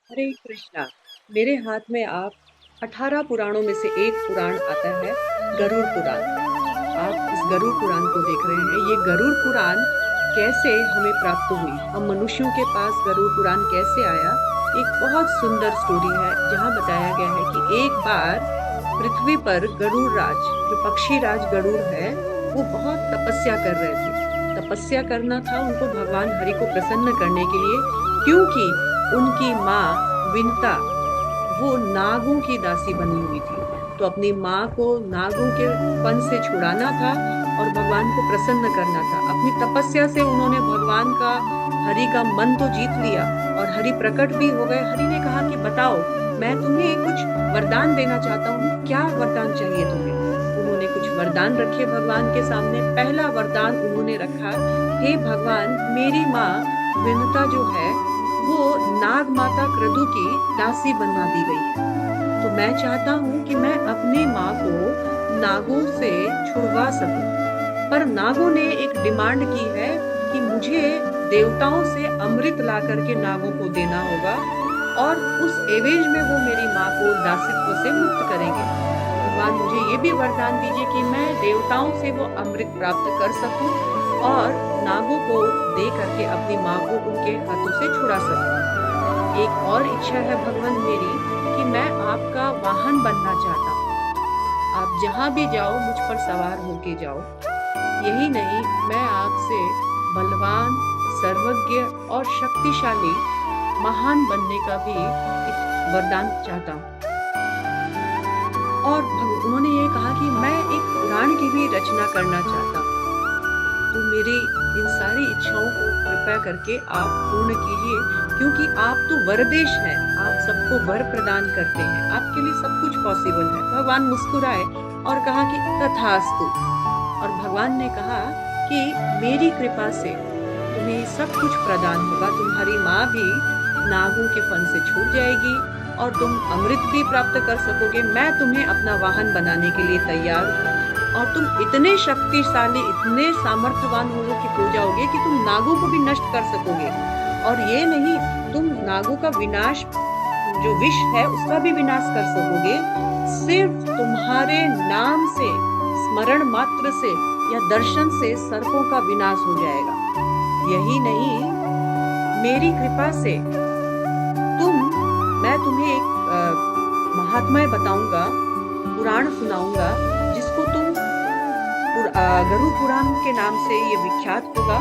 हरे कृष्णा। मेरे हाथ में आप 18 पुराणों में से एक पुराण आता है, गरुड़ पुराण। आप इस गरुड़ पुराण को देख रहे हैं। ये गरुड़ पुराण कैसे हमें प्राप्त हुई, हम मनुष्यों के पास गरुड़ पुराण कैसे आया, एक बहुत सुंदर स्टोरी है जहाँ बताया गया है कि एक बार पृथ्वी पर गरुड़ राज, जो पक्षी राज गरुड़ है, वो बहुत तपस्या कर रहे थे। तपस्या करना था उनको भगवान हरि को प्रसन्न करने के लिए, क्योंकि उनकी माँ विनता वो नागों की दासी बनी हुई थी। तो अपनी माँ को नागों के फन से छुड़ाना था और भगवान को प्रसन्न करना था। अपनी तपस्या से उन्होंने भगवान का, हरि का मन तो जीत लिया और हरि प्रकट भी हो गए। हरि ने कहा कि बताओ, मैं तुम्हें कुछ वरदान देना चाहता हूँ, क्या वरदान चाहिए तुम्हें। उन्होंने कुछ वरदान रखे भगवान के सामने। पहला वरदान उन्होंने रखा, हे भगवान, मेरी माँ विनता जो है वो नाग माता क्रतु की दासी बना दी गई है। तो मैं चाहता हूँ कि मैं अपनी माँ को नागों से छुड़वा सकूं। पर नागों ने एक डिमांड की है कि मुझे देवताओं से अमृत ला करके नागों को देना होगा और उस एवेज में वो मेरी माँ को दासित्व से मुक्त करेंगे। भगवान मुझे ये भी वरदान दीजिए कि मैं देवताओं से वो अमृत प्राप्त कर सकूं और नागों को दे करके अपनी माँ को उनके हाथों से छुड़ा सकूं। एक और इच्छा है भगवान मेरी कि मैं आपका वाहन बनना चाहता हूँ। आप जहां भी जाओ मुझ पर सवार होके जाओ। यही नहीं, मैं आपसे बलवान, सर्वज्ञ और शक्तिशाली महान बनने का भी एक वरदान चाहता हूँ। और उन्होंने ये कहा कि मैं एक पुराण की भी रचना करना चाहता हूँ। तो मेरी इन सारी इच्छाओं को कृपया करके आप पूर्ण कीजिए, क्योंकि आप तो वरदेश हैं, आप सबको वर प्रदान करते हैं, आपके लिए सब कुछ पॉसिबल है। भगवान मुस्कुराए और कहा कि तथास्तु। और भगवान ने कहा कि मेरी कृपा से तुम्हें सब कुछ प्रदान होगा। तुम्हारी माँ भी नागों के फन से छूट जाएगी और तुम अमृत भी प्राप्त कर सकोगे। मैं तुम्हें अपना वाहन बनाने के लिए तैयार हूँ और तुम इतने शक्तिशाली, इतने सामर्थ्यवान हो जाओगे कि तुम नागों को भी नष्ट कर सकोगे। और ये नहीं, तुम नागों का विनाश, जो विष है उसका भी विनाश कर सकोगे। सिर्फ तुम्हारे नाम से, स्मरण मात्र से या दर्शन से सर्पों का विनाश हो जाएगा। यही नहीं, मेरी कृपा से तुम, मैं तुम्हें एक महात्म्य बताऊंगा, पुराण सुनाऊंगा, जिसको तुम गरुड़ पुराण के नाम से ये विख्यात होगा।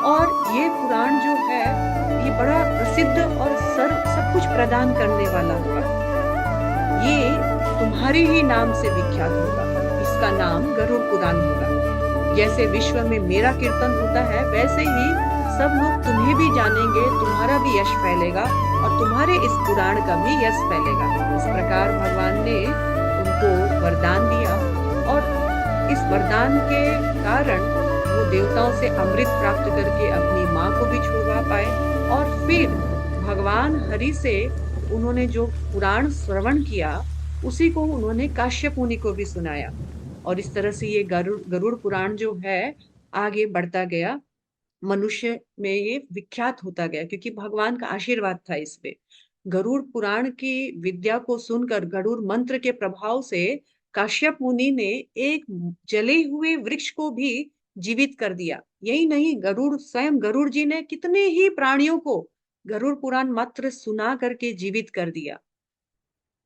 और ये पुराण जो है ये बड़ा प्रसिद्ध और सब कुछ प्रदान करने वाला होगा। ये तुम्हारे ही नाम से विख्यात होगा। इसका नाम गरुड़ पुराण होगा। जैसे विश्व में मेरा कीर्तन होता है, वैसे ही सब लोग तुम्हें भी जानेंगे, तुम्हारा भी यश फैलेगा और तुम्हारे इस पुराण का भी यश फैलेगा। इस प्रकार भगवान ने उनको वरदान दिया और इस वरदान के कारण वो देवताओं से अमृत प्राप्त करके अपनी माँ को भी छुड़वा पाए। और फिर भगवान हरि से उन्होंने जो पुराण श्रवण किया, उसी को उन्होंने काश्यप मुनि को भी सुनाया। और इस तरह से ये गरुड़ गरुड़ पुराण जो है आगे बढ़ता गया, मनुष्य में ये विख्यात होता गया, क्योंकि भगवान का आशीर्वाद था इस पे। गरुड़ पुराण की विद्या को सुनकर, गरुड़ मंत्र के प्रभाव से काश्यप मुनि ने एक जले हुए वृक्ष को भी जीवित कर दिया। यही नहीं, गरुड़ स्वयं, गरुड़ जी ने कितने ही प्राणियों को गरुड़ पुराण मंत्र सुना करके जीवित कर दिया।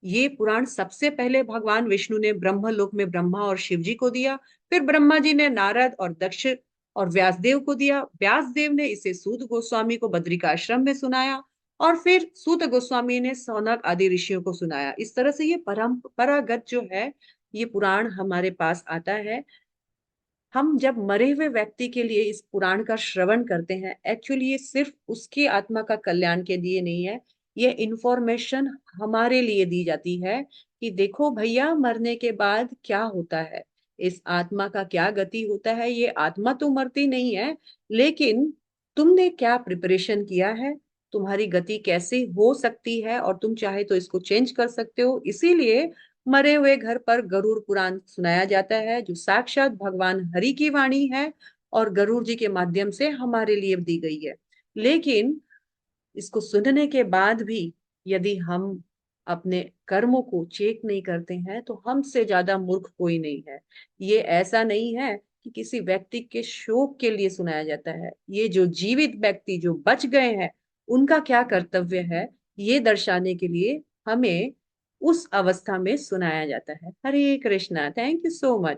ये पुराण सबसे पहले भगवान विष्णु ने ब्रह्मलोक में ब्रह्मा और शिव जी को दिया। फिर ब्रह्मा जी ने नारद और दक्ष और व्यासदेव को दिया। व्यासदेव ने इसे सूत गोस्वामी को बद्रिकाश्रम में सुनाया और फिर सूत गोस्वामी ने सौनक आदि ऋषियों को सुनाया। इस तरह से ये परंपरागत जो है ये पुराण हमारे पास आता है। हम जब मरे हुए व्यक्ति के लिए इस पुराण का श्रवण करते हैं, एक्चुअली ये सिर्फ उसकी आत्मा का कल्याण के लिए नहीं है, ये इंफॉर्मेशन हमारे लिए दी जाती है कि देखो भैया, मरने के बाद क्या होता है, इस आत्मा का क्या गति होता है। ये आत्मा तो मरती नहीं है, लेकिन तुमने क्या प्रिपरेशन किया है, तुम्हारी गति कैसे हो सकती है और तुम चाहे तो इसको चेंज कर सकते हो। इसीलिए मरे हुए घर पर गरुड़ पुराण सुनाया जाता है, जो साक्षात भगवान हरि की वाणी है और गरुड़ जी के माध्यम से हमारे लिए दी गई है। लेकिन इसको सुनने के बाद भी यदि हम अपने कर्मों को चेक नहीं करते हैं तो हमसे ज्यादा मूर्ख कोई नहीं है। ये ऐसा नहीं है कि किसी व्यक्ति के शोक के लिए सुनाया जाता है, ये जो जीवित व्यक्ति जो बच गए हैं उनका क्या कर्तव्य है ये दर्शाने के लिए हमें उस अवस्था में सुनाया जाता है। Hare Krishna, thank you so much.